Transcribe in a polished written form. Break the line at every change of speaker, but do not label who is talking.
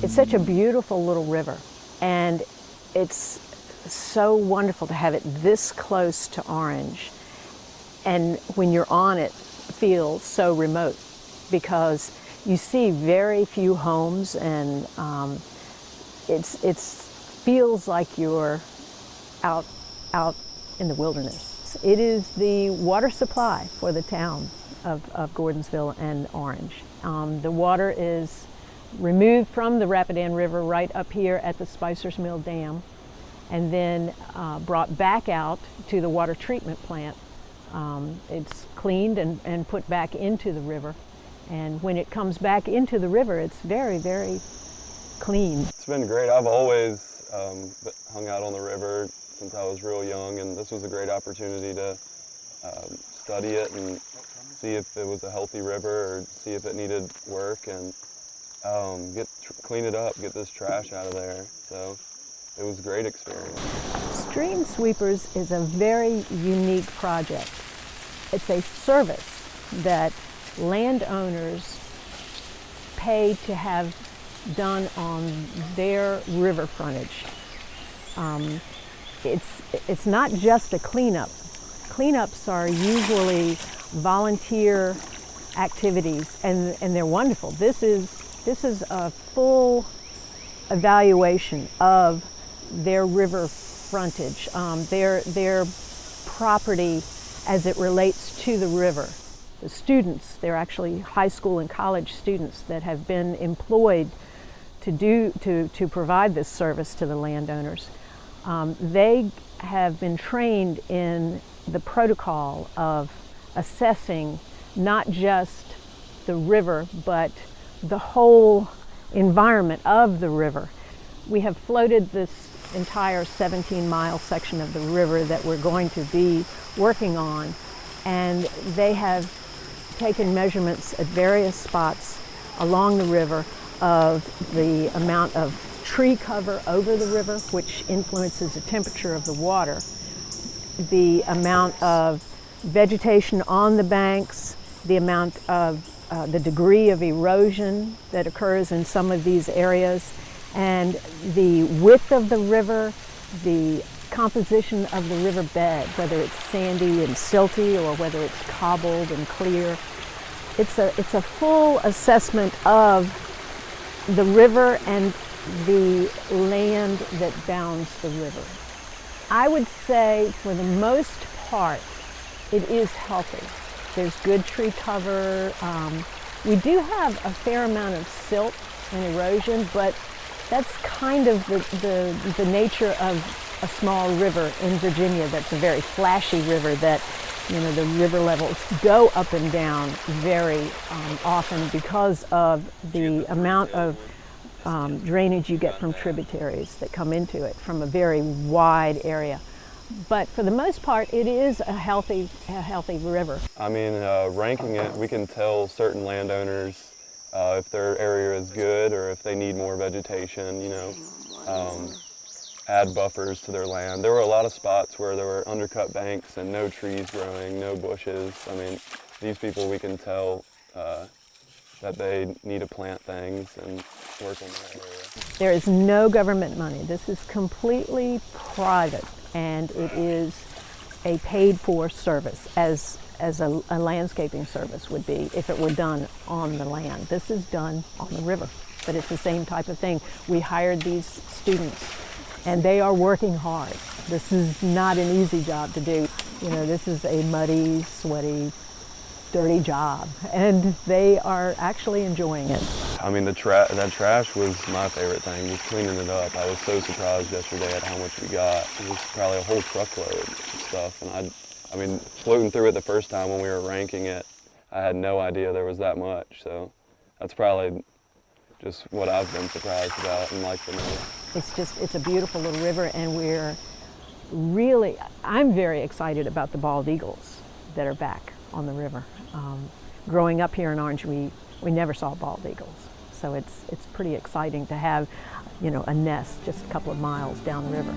It's such a beautiful little river, and it's so wonderful to have it this close to Orange, and when you're on it, feel so remote because you see very few homes, and it feels like you're out in the wilderness. It is the water supply for the towns of Gordonsville and Orange. The water is removed from the Rapidan River right up here at the Spicer's Mill Dam, and then brought back out to the water treatment plant. It's cleaned and put back into the river, and when it comes back into the river, it's very, very clean.
It's been great. I've always hung out on the river since I was real young, and this was a great opportunity to study it and see if it was a healthy river or see if it needed work, and clean it up, get this trash out of there. So it was a great experience.
Stream Sweepers is a very unique project. It's a service that landowners pay to have done on their river frontage. It's not just a cleanup. Cleanups are usually volunteer activities, and they're wonderful. This is a full evaluation of their river frontage, their property as it relates to the river. The students, they're actually high school and college students that have been employed to provide this service to the landowners. They have been trained in the protocol of assessing not just the river, but the whole environment of the river. We have floated this entire 17-mile section of the river that we're going to be working on, and they have taken measurements at various spots along the river of the amount of tree cover over the river, which influences the temperature of the water, the amount of vegetation on the banks, the amount of the degree of erosion that occurs in some of these areas, and the width of the river, the composition of the river bed, whether it's sandy and silty or whether it's cobbled and clear. It's a full assessment of the river and the land that bounds the river. I would say for the most part, it is healthy. There's good tree cover. We do have a fair amount of silt and erosion, but that's kind of the nature of a small river in Virginia. That's a very flashy river that, you know, the river levels go up and down very often because of the amount of drainage you get from tributaries that come into it from a very wide area. But for the most part, it is a healthy river.
I mean, ranking it, we can tell certain landowners if their area is good or if they need more vegetation, you know, add buffers to their land. There were a lot of spots where there were undercut banks and no trees growing, no bushes. I mean, these people, we can tell that they need to plant things and work on that area.
There is no government money. This is completely private, and it is a paid-for service, as a landscaping service would be if it were done on the land. This is done on the river, but it's the same type of thing. We hired these students, and they are working hard. This is not an easy job to do. You know, this is a muddy, sweaty, dirty job, and they are actually enjoying it.
I mean, that trash was my favorite thing, just cleaning it up. I was so surprised yesterday at how much we got. It was probably a whole truckload of stuff, and I mean, floating through it the first time when we were ranking it, I had no idea there was that much, so that's probably just what I've been surprised about and liked the most.
It's a beautiful little river, and I'm very excited about the bald eagles that are back on the river. Growing up here in Orange, we never saw bald eagles, so it's pretty exciting to have, you know, a nest just a couple of miles downriver.